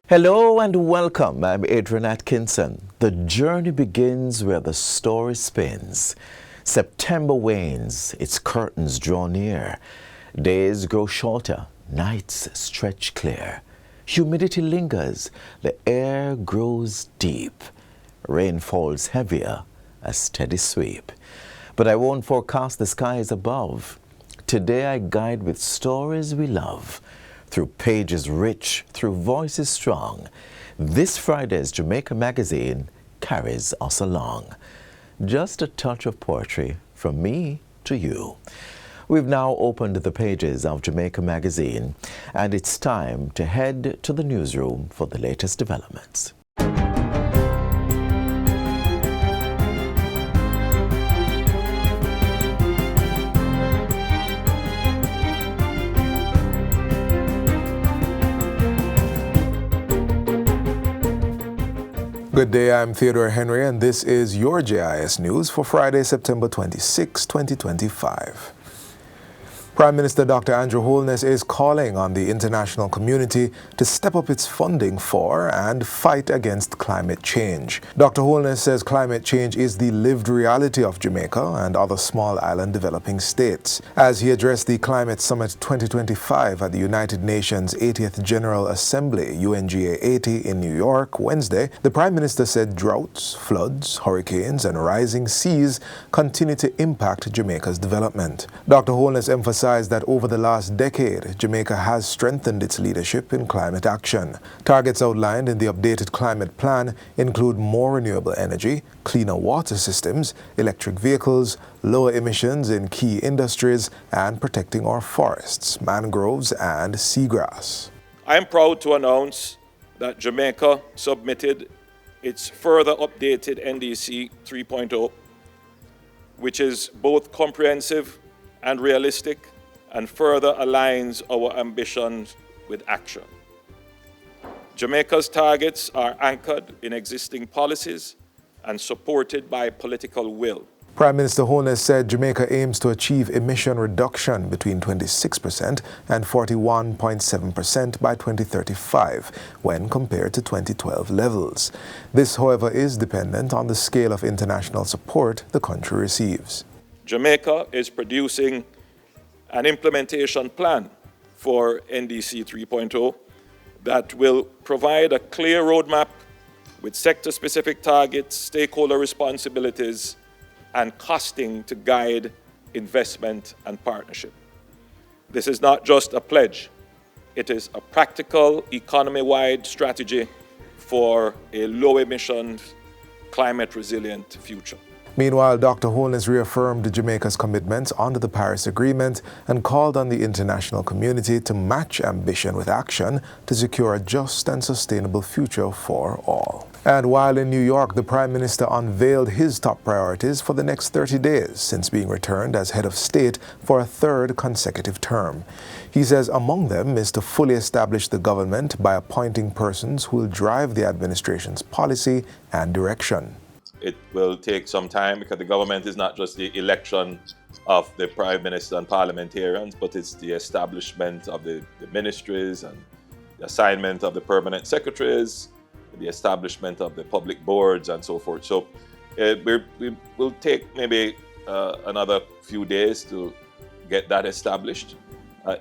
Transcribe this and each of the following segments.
Hello and welcome. I'm Adrian Atkinson. The journey begins where the story spins. September wanes, its curtains draw near. Days grow shorter, nights stretch clear. Humidity lingers, the air grows deep. Rain falls heavier, a steady sweep. But I won't forecast the skies above. Today I guide with stories we love. Through pages rich, through voices strong, this Friday's Jamaica Magazine carries us along. Just a touch of poetry from me to you. We've now opened the pages of Jamaica Magazine, and it's time to head to the newsroom for the latest developments. Good day, I'm Theodore Henry, and this is your JIS News for Friday, September 26, 2025. Prime Minister Dr. Andrew Holness is calling on the international community to step up its funding for and fight against climate change. Dr. Holness says climate change is the lived reality of Jamaica and other small island developing states. As he addressed the Climate Summit 2025 at the United Nations 80th General Assembly, UNGA 80 in New York, Wednesday, the Prime Minister said droughts, floods, hurricanes, and rising seas continue to impact Jamaica's development. Dr. Holness emphasized that over the last decade, Jamaica has strengthened its leadership in climate action. Targets outlined in the updated climate plan include more renewable energy, cleaner water systems, electric vehicles, lower emissions in key industries, and protecting our forests, mangroves, and seagrass. I am proud to announce that Jamaica submitted its further updated NDC 3.0, which is both comprehensive and realistic, and further aligns our ambitions with action. Jamaica's targets are anchored in existing policies and supported by political will. Prime Minister Holness said Jamaica aims to achieve emission reduction between 26% and 41.7% by 2035 when compared to 2012 levels. This, however, is dependent on the scale of international support the country receives. Jamaica is producing an implementation plan for NDC 3.0 that will provide a clear roadmap with sector-specific targets, stakeholder responsibilities, and costing to guide investment and partnership. This is not just a pledge. It is a practical, economy-wide strategy for a low-emission, climate-resilient future. Meanwhile, Dr. Holness reaffirmed Jamaica's commitments under the Paris Agreement and called on the international community to match ambition with action to secure a just and sustainable future for all. And while in New York, the Prime Minister unveiled his top priorities for the next 30 days since being returned as head of state for a third consecutive term. He says among them is to fully establish the government by appointing persons who will drive the administration's policy and direction. It will take some time because the government is not just the election of the Prime Minister and parliamentarians, but it's the establishment of the ministries and the assignment of the permanent secretaries, the establishment of the public boards and so forth. So we will take maybe another few days to get that established.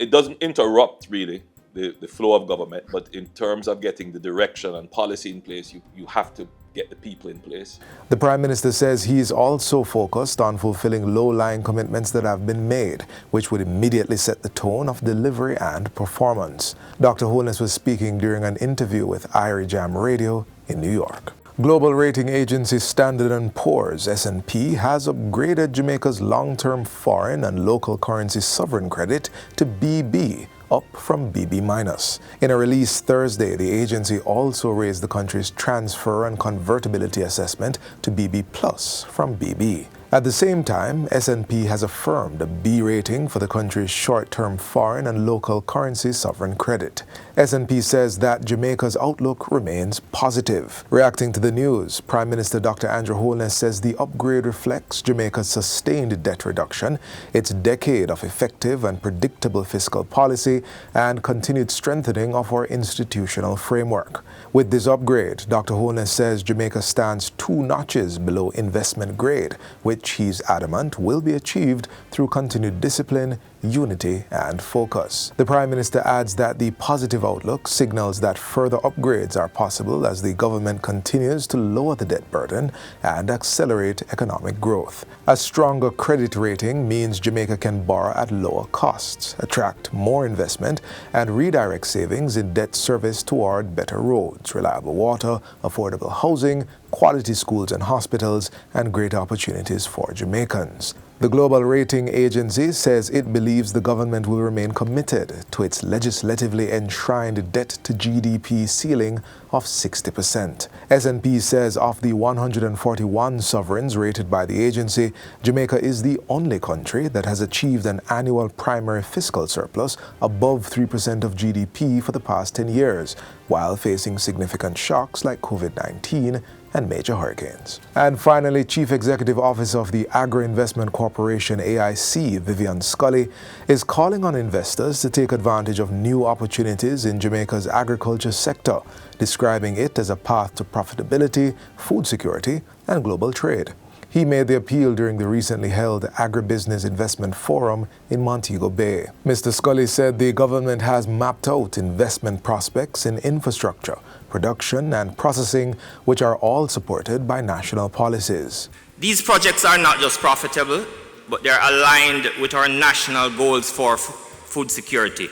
It doesn't interrupt really the flow of government, but in terms of getting the direction and policy in place, you have to get the people in place. The Prime Minister says he is also focused on fulfilling low-lying commitments that have been made, which would immediately set the tone of delivery and performance. Dr. Holness was speaking during an interview with Irie Jam Radio in New York. Global rating agency Standard & Poor's (S&P) has upgraded Jamaica's long-term foreign and local currency sovereign credit to BB, up from BB-. In a release Thursday, the agency also raised the country's transfer and convertibility assessment to BB+ from BB. At the same time, S&P has affirmed a B rating for the country's short-term foreign and local currency sovereign credit. S&P says that Jamaica's outlook remains positive. Reacting to the news, Prime Minister Dr. Andrew Holness says the upgrade reflects Jamaica's sustained debt reduction, its decade of effective and predictable fiscal policy, and continued strengthening of our institutional framework. With this upgrade, Dr. Holness says Jamaica stands 2 notches below investment grade, which he's adamant will be achieved through continued discipline, unity, and focus. The Prime Minister adds that the positive outlook signals that further upgrades are possible as the government continues to lower the debt burden and accelerate economic growth. A stronger credit rating means Jamaica can borrow at lower costs, attract more investment, and redirect savings in debt service toward better roads, reliable water, affordable housing, quality schools and hospitals, and greater opportunities for Jamaicans. The global rating agency says it believes the government will remain committed to its legislatively enshrined debt-to-GDP ceiling of 60%. S&P says of the 141 sovereigns rated by the agency, Jamaica is the only country that has achieved an annual primary fiscal surplus above 3% of GDP for the past 10 years, while facing significant shocks like COVID-19 and major hurricanes. And finally, Chief Executive Officer of the Agro-Investment Corporation AIC, Vivian Scully, is calling on investors to take advantage of new opportunities in Jamaica's agriculture sector, describing it as a path to profitability, food security, and global trade. He made the appeal during the recently held Agribusiness Investment Forum in Montego Bay. Mr. Scully said the government has mapped out investment prospects in infrastructure, production, and processing, which are all supported by national policies. These projects are not just profitable, but they're aligned with our national goals for food security,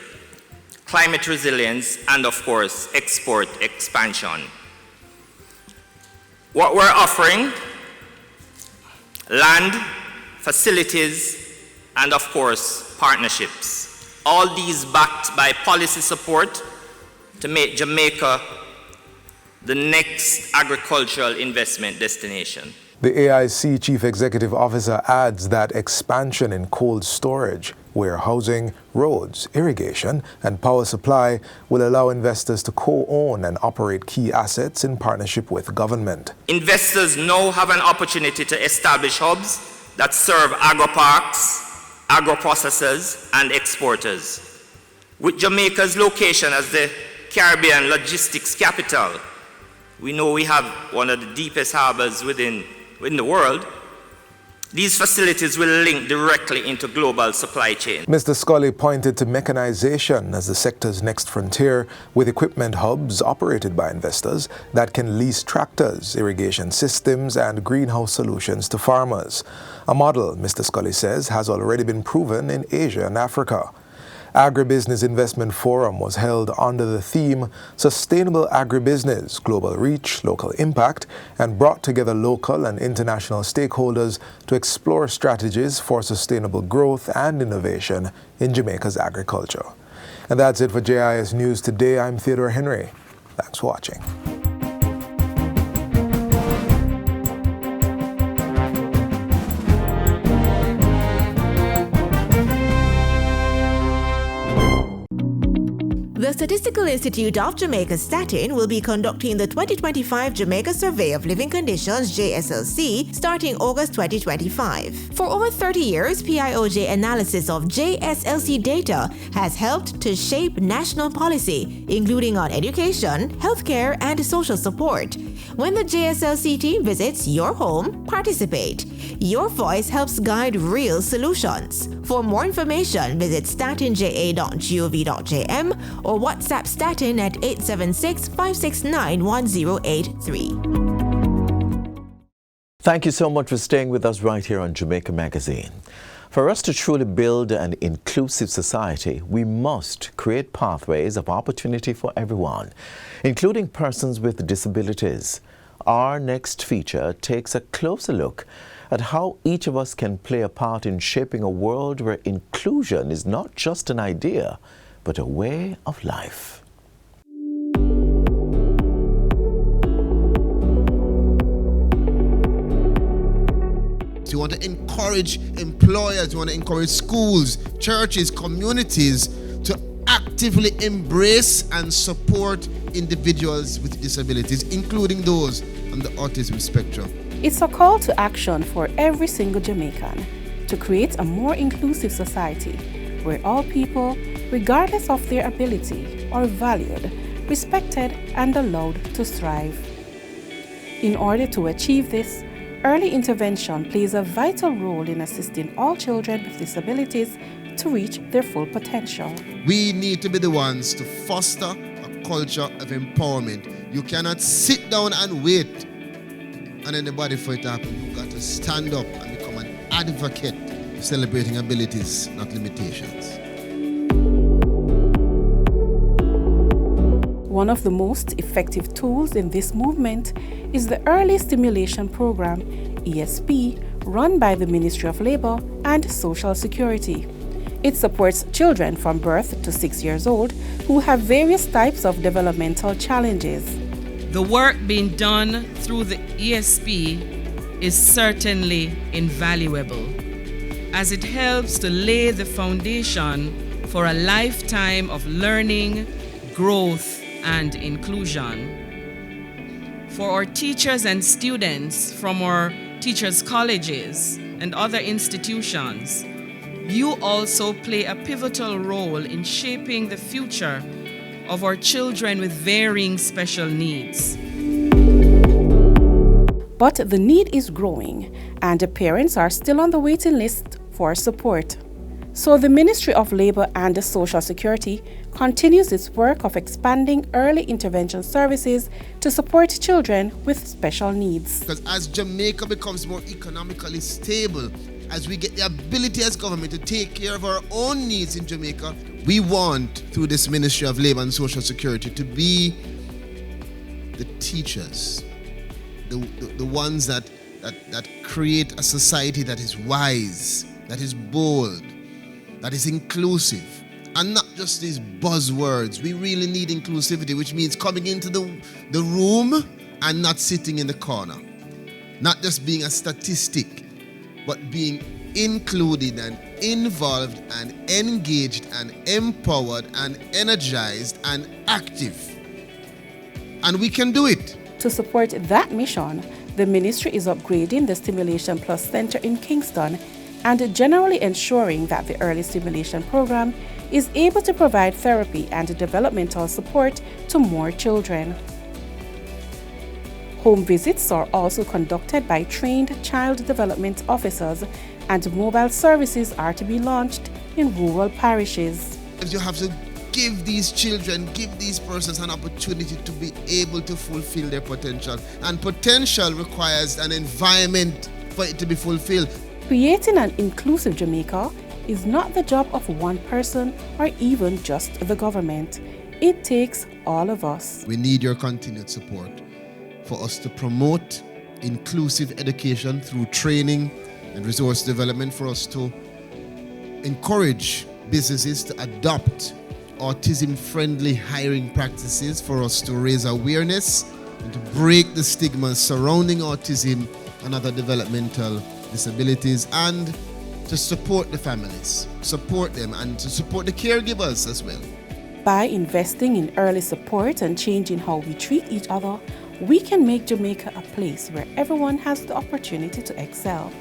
climate resilience, and of course, export expansion. What we're offering: land, facilities, and of course, partnerships. All these backed by policy support to make Jamaica the next agricultural investment destination. The AIC Chief Executive Officer adds that expansion in cold storage, warehousing, roads, irrigation, and power supply will allow investors to co-own and operate key assets in partnership with government. Investors now have an opportunity to establish hubs that serve agro-parks, agro-processors, and exporters. With Jamaica's location as the Caribbean logistics capital, we know we have one of the deepest harbors within the world. These facilities will link directly into global supply chain. Mr. Scully pointed to mechanization as the sector's next frontier, with equipment hubs operated by investors that can lease tractors, irrigation systems, and greenhouse solutions to farmers. A model, Mr. Scully says, has already been proven in Asia and Africa. Agribusiness Investment Forum was held under the theme Sustainable Agribusiness, Global Reach, Local Impact, and brought together local and international stakeholders to explore strategies for sustainable growth and innovation in Jamaica's agriculture. And that's it for JIS News today. I'm Theodore Henry. Thanks for watching. The Statistical Institute of Jamaica Statin will be conducting the 2025 Jamaica Survey of Living Conditions JSLC starting August 2025. For over 30 years, PIOJ analysis of JSLC data has helped to shape national policy, including on education, healthcare, and social support. When the JSLC team visits your home, participate. Your voice helps guide real solutions. For more information, visit statinja.gov.jm or WhatsApp Statin at 876-569-1083. Thank you so much for staying with us right here on Jamaica Magazine. For us to truly build an inclusive society, we must create pathways of opportunity for everyone, including persons with disabilities. Our next feature takes a closer look at how each of us can play a part in shaping a world where inclusion is not just an idea, but a way of life. We want to encourage employers, we want to encourage schools, churches, communities to actively embrace and support individuals with disabilities, including those on the autism spectrum. It's a call to action for every single Jamaican to create a more inclusive society where all people, regardless of their ability, are valued, respected, and allowed to thrive. In order to achieve this, early intervention plays a vital role in assisting all children with disabilities to reach their full potential. We need to be the ones to foster a culture of empowerment. You cannot sit down and wait on anybody for it to happen. You've got to stand up and become an advocate celebrating abilities, not limitations. One of the most effective tools in this movement is the Early Stimulation Program, ESP, run by the Ministry of Labour and Social Security. It supports children from birth to 6 years old who have various types of developmental challenges. The work being done through the ESP is certainly invaluable, as it helps to lay the foundation for a lifetime of learning, growth, and inclusion. For our teachers and students from our teachers' colleges and other institutions, you also play a pivotal role in shaping the future of our children with varying special needs. But the need is growing, and the parents are still on the waiting list for support. So the Ministry of Labour and Social Security continues its work of expanding early intervention services to support children with special needs. Because as Jamaica becomes more economically stable, as we get the ability as government to take care of our own needs in Jamaica, we want, through this Ministry of Labour and Social Security, to be the teachers, the ones that create a society that is wise, that is bold, that is inclusive, and not just these buzzwords. We really need inclusivity, which means coming into the room and not sitting in the corner, not just being a statistic, but being included and involved and engaged and empowered and energized and active. And we can do it. To support that mission, the ministry is upgrading the Stimulation Plus Center in Kingston and generally ensuring that the early stimulation program is able to provide therapy and developmental support to more children. Home visits are also conducted by trained child development officers, and mobile services are to be launched in rural parishes. You have to give these children, give these persons an opportunity to be able to fulfill their potential. And potential requires an environment for it to be fulfilled. Creating an inclusive Jamaica is not the job of one person or even just the government. It takes all of us. We need your continued support for us to promote inclusive education through training and resource development, for us to encourage businesses to adopt autism-friendly hiring practices, for us to raise awareness and to break the stigmas surrounding autism and other developmental disabilities, and to support the families, support them, and to support the caregivers as well. By investing in early support and changing how we treat each other, we can make Jamaica a place where everyone has the opportunity to excel.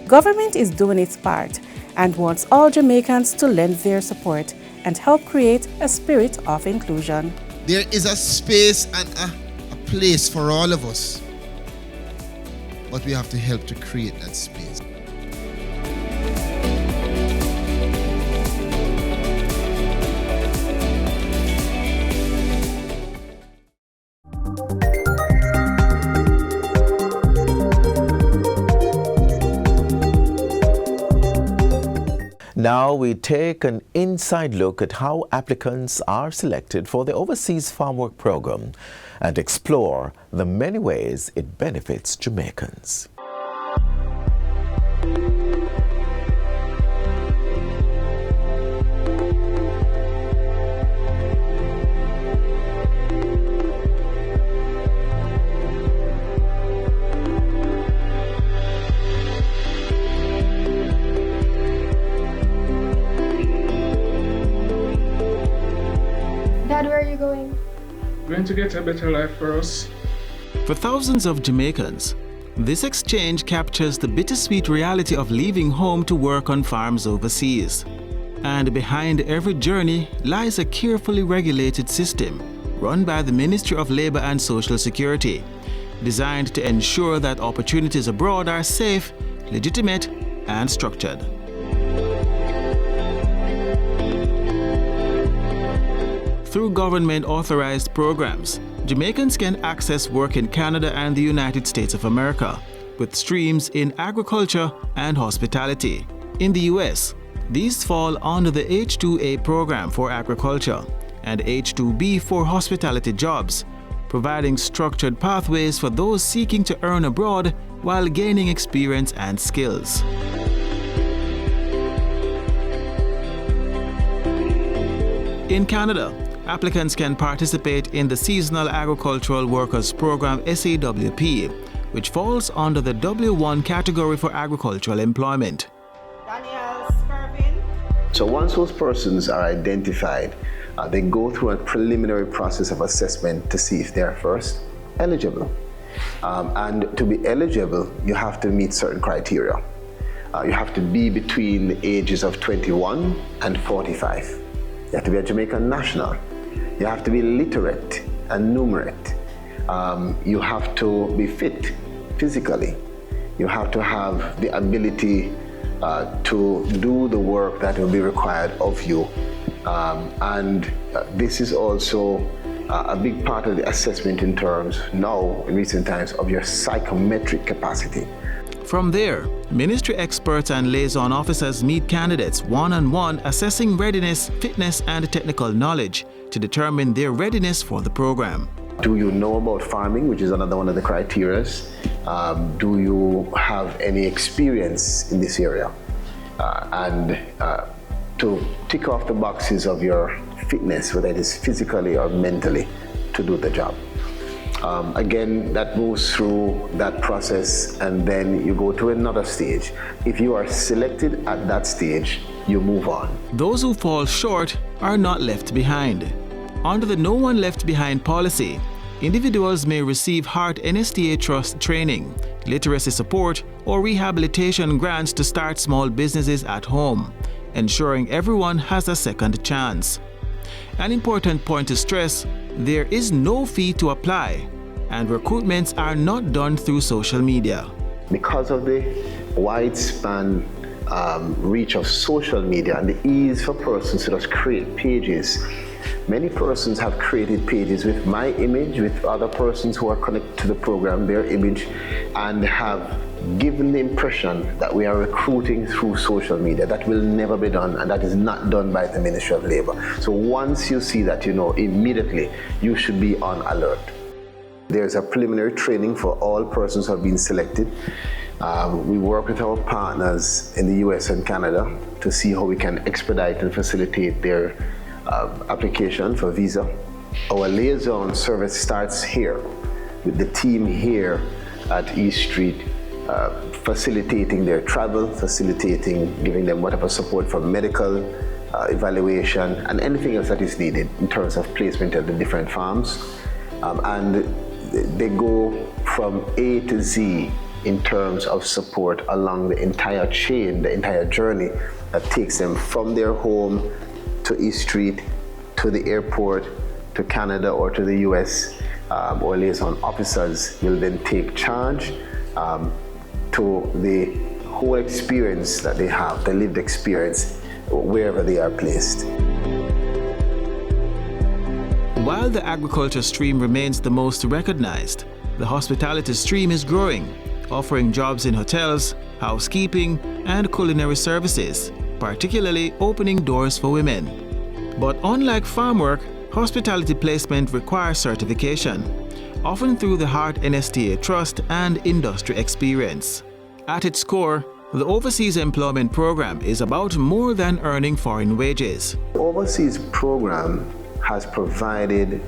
Government is doing its part and wants all Jamaicans to lend their support and help create a spirit of inclusion. There is a space and a place for all of us, but we have to help to create that space. Now we take an inside look at how applicants are selected for the Overseas Farm Work Program and explore the many ways it benefits Jamaicans. going to get a better life for us. For thousands of Jamaicans, this exchange captures the bittersweet reality of leaving home to work on farms overseas. And behind every journey lies a carefully regulated system run by the Ministry of Labour and Social Security, designed to ensure that opportunities abroad are safe, legitimate, and structured. Through government-authorized programs, Jamaicans can access work in Canada and the United States of America, with streams in agriculture and hospitality. In the US, these fall under the H-2A program for agriculture and H-2B for hospitality jobs, providing structured pathways for those seeking to earn abroad while gaining experience and skills. In Canada, applicants can participate in the Seasonal Agricultural Workers Program SAWP, which falls under the W1 category for agricultural employment. So once those persons are identified, they go through a preliminary process of assessment to see if they are first eligible. And to be eligible, you have to meet certain criteria. You have to be between the ages of 21 and 45. You have to be a Jamaican national. You have to be literate and numerate. You have to be fit physically. You have to have the ability to do the work that will be required of you. And this is also a big part of the assessment in terms now, in recent times, of your psychometric capacity. From there, ministry experts and liaison officers meet candidates one-on-one, assessing readiness, fitness, and technical knowledge to determine their readiness for the program. Do you know about farming, which is another one of the criteria? Do you have any experience in this area? To tick off the boxes of your fitness, whether it is physically or mentally, to do the job. Again, that moves through that process, and then you go to another stage. If you are selected at that stage, you move on. Those who fall short are not left behind. Under the No One Left Behind policy, individuals may receive Heart NSTA Trust training, literacy support, or rehabilitation grants to start small businesses at home, ensuring everyone has a second chance. An important point to stress, there is no fee to apply, and recruitments are not done through social media. Because of the widespan reach of social media and the ease for persons to just create pages, many persons have created pages with my image, with other persons who are connected to the program, their image, and have given the impression that we are recruiting through social media. That will never be done, and that is not done by the Ministry of Labour. So once you see that, you know immediately you should be on alert. There's a preliminary training for all persons who have been selected. We work with our partners in the US and Canada to see how we can expedite and facilitate their application for visa. Our liaison service starts here with the team here at East Street, facilitating their travel, giving them whatever support for medical evaluation and anything else that is needed in terms of placement at the different farms. And they go from A to Z in terms of support along the entire chain, the entire journey that takes them from their home to East Street, to the airport, to Canada or to the US. Or liaison officers will then take charge to the whole experience that they have, the lived experience, wherever they are placed. While the agriculture stream remains the most recognized, the hospitality stream is growing, offering jobs in hotels, housekeeping, and culinary services, particularly opening doors for women. But unlike farm work, hospitality placement requires certification, often through the Heart NSTA Trust and industry experience. At its core, the Overseas Employment Program is about more than earning foreign wages. The Overseas Program has provided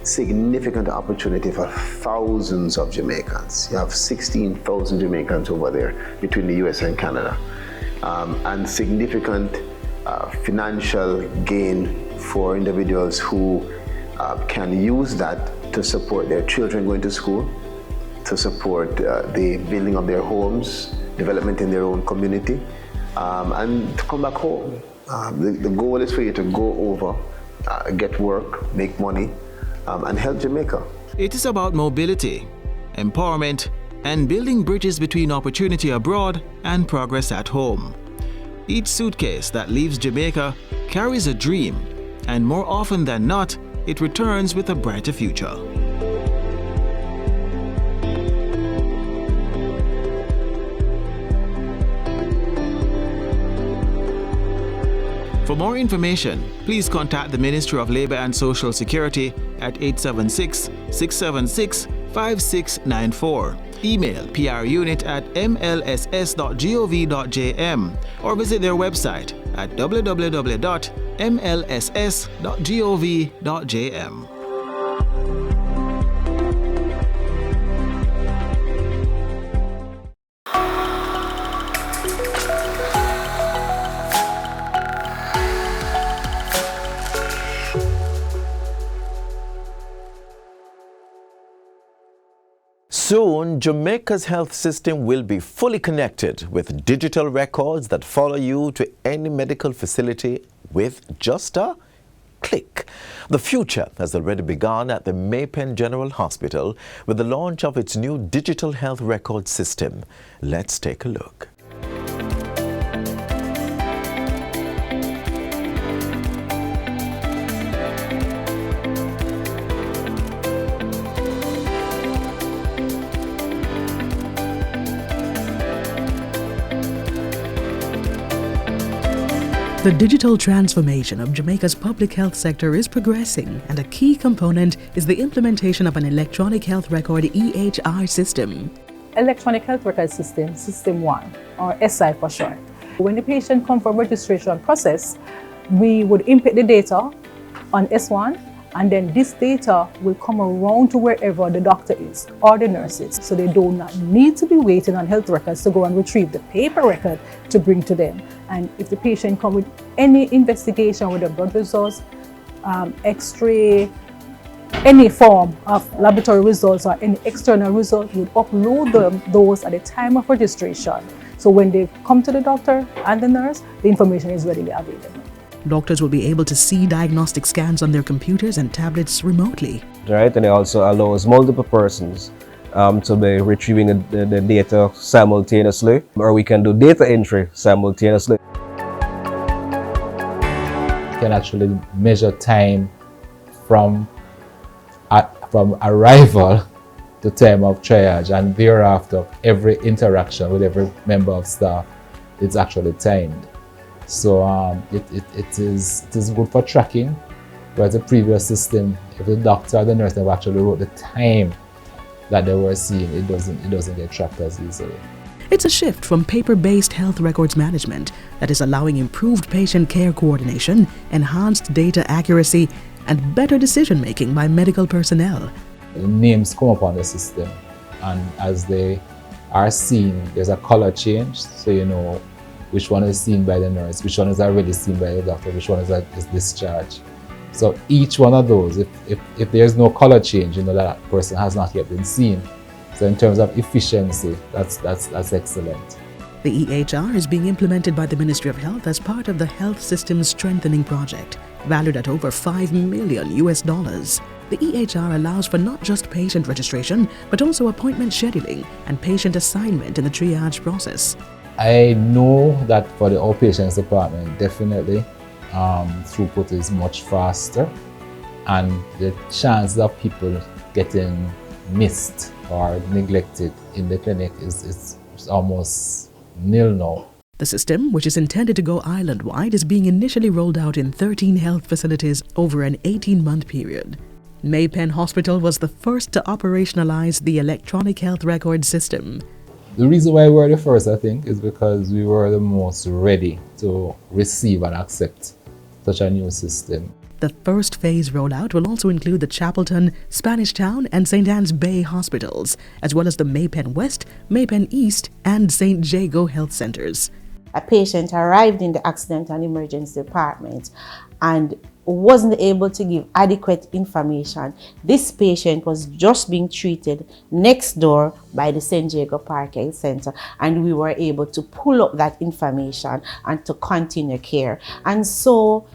significant opportunity for thousands of Jamaicans. You have 16,000 Jamaicans over there between the US and Canada, and significant financial gain for individuals who can use that to support their children going to school, to support the building of their homes, development in their own community, and to come back home. The goal is for you to go over, get work, make money, and help Jamaica. It is about mobility, empowerment, and building bridges between opportunity abroad and progress at home. Each suitcase that leaves Jamaica carries a dream, and more often than not, it returns with a brighter future. For more information, please contact the Ministry of Labour and Social Security at 876-676-5694. Email prunit@mlss.gov.jm or visit their website at www.mlss.gov.jm. Soon, Jamaica's health system will be fully connected with digital records that follow you to any medical facility with just a click. The future has already begun at the Maypen General Hospital with the launch of its new digital health record system. Let's take a look. The digital transformation of Jamaica's public health sector is progressing, and a key component is the implementation of an electronic health record EHR system. Electronic Health Record System, System 1, or SI for short. When the patient comes for registration process, we would input the data on S1, and then this data will come around to wherever the doctor is or the nurse is. So they do not need to be waiting on health records to go and retrieve the paper record to bring to them. And if the patient comes with any investigation with the blood results, X-ray, any form of laboratory results or any external result, we would upload those at the time of registration. So when they come to the doctor and the nurse, the information is readily available. Doctors will be able to see diagnostic scans on their computers and tablets remotely. Right, and it also allows multiple persons to be retrieving the data simultaneously, or we can do data entry simultaneously. You can actually measure time from arrival to time of triage, and thereafter every interaction with every member of staff is actually timed. So it is good for tracking, whereas the previous system, if the doctor or the nurse never actually wrote the time that they were seeing, it doesn't get tracked as easily. It's a shift from paper-based health records management that is allowing improved patient care coordination, enhanced data accuracy, and better decision-making by medical personnel. The names come up on the system, and as they are seen, there's a color change, so you know which one is seen by the nurse, which one is already seen by the doctor, which one is discharged. So each one of those, if there's no color change, you know that person has not yet been seen. So in terms of efficiency, that's excellent. The EHR is being implemented by the Ministry of Health as part of the Health Systems Strengthening Project, valued at over $5 million. The EHR allows for not just patient registration, but also appointment scheduling and patient assignment in the triage process. I know that for the outpatients department, definitely throughput is much faster, and the chance of people getting missed or neglected in the clinic is almost nil now. The system, which is intended to go island-wide, is being initially rolled out in 13 health facilities over an 18-month period. Maypen Hospital was the first to operationalize the electronic health record system. The reason why we were the first, I think, is because we were the most ready to receive and accept such a new system. The first phase rollout will also include the Chapelton, Spanish Town, and St. Anne's Bay hospitals, as well as the Maypen West, Maypen East, and St. Jago health centers. A patient arrived in the accident and emergency department, and wasn't able to give adequate information. This patient was just being treated next door by the St. Jacob Park Health Center, and we were able to pull up that information and to continue care. And so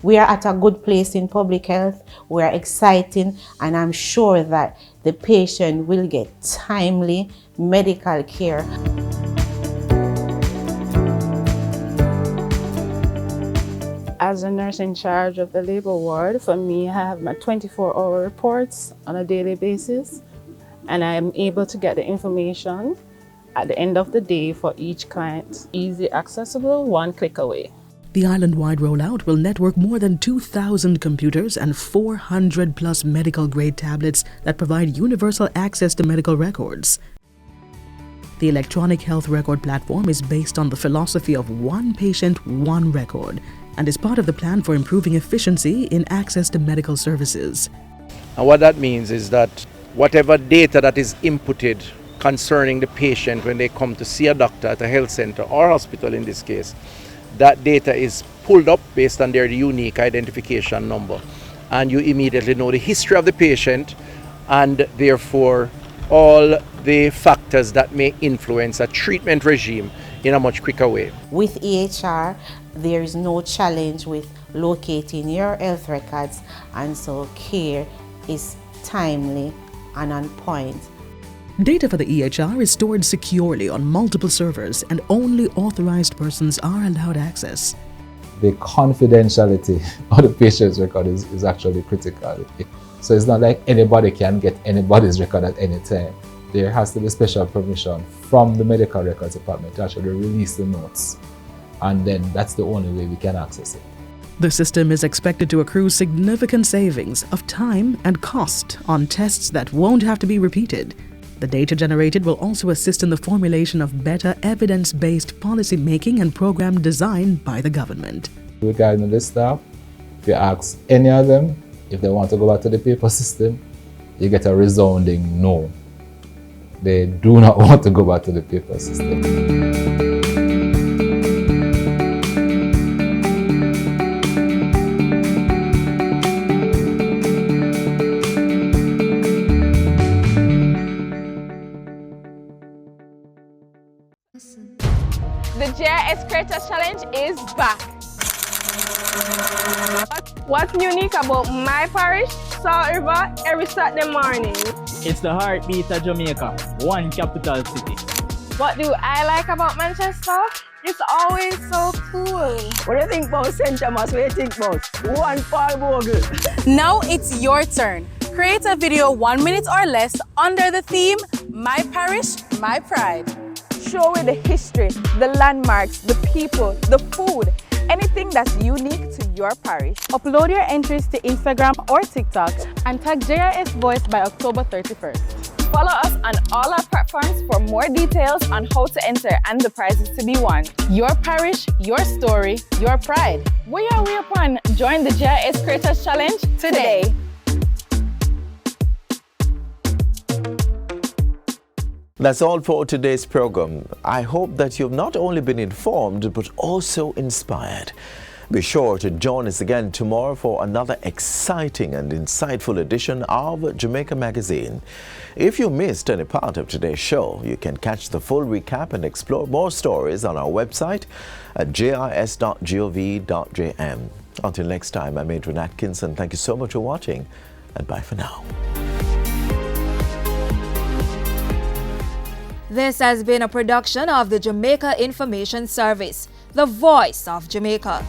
we are at a good place in public health. We are exciting, and I'm sure that the patient will get timely medical care. As a nurse in charge of the labor ward, for me, I have my 24-hour reports on a daily basis, and I am able to get the information at the end of the day for each client. Easy accessible, one click away. The island-wide rollout will network more than 2,000 computers and 400 plus medical-grade tablets that provide universal access to medical records. The electronic health record platform is based on the philosophy of one patient, one record, and is part of the plan for improving efficiency in access to medical services. And what that means is that whatever data that is inputted concerning the patient when they come to see a doctor at a health center or hospital in this case, that data is pulled up based on their unique identification number. And you immediately know the history of the patient and therefore all the factors that may influence a treatment regime in a much quicker way. With EHR, there is no challenge with locating your health records, and so care is timely and on point. Data for the EHR is stored securely on multiple servers, and only authorized persons are allowed access. The confidentiality of the patient's record is actually critical. So it's not like anybody can get anybody's record at any time. There has to be special permission from the medical records department to actually release the notes, and then that's the only way we can access it. The system is expected to accrue significant savings of time and cost on tests that won't have to be repeated. The data generated will also assist in the formulation of better evidence-based policy making and program design by the government. Regarding the staff, if you ask any of them if they want to go back to the paper system, you get a resounding no. They do not want to go back to the paper system. The JIS Creator Challenge is back. What's unique about my parish, Salt River, every Saturday morning? It's the heartbeat of Jamaica, one capital city. What do I like about Manchester? It's always so cool. What do you think about St. Thomas? What do you think about one Paul Bogle? Now it's your turn. Create a video 1 minute or less under the theme, My Parish, My Pride. Show with the history, the landmarks, the people, the food, anything that's unique to your parish. Upload your entries to Instagram or TikTok and tag JIS Voice by October 31st. Follow us on all our platforms for more details on how to enter and the prizes to be won. Your parish, your story, your pride. Where are we upon? Join the JIS Creators Challenge today. That's all for today's program. I hope that you've not only been informed, but also inspired. Be sure to join us again tomorrow for another exciting and insightful edition of Jamaica Magazine. If you missed any part of today's show, you can catch the full recap and explore more stories on our website at jis.gov.jm. Until next time, I'm Adrian Atkinson. Thank you so much for watching, and bye for now. This has been a production of the Jamaica Information Service, the voice of Jamaica.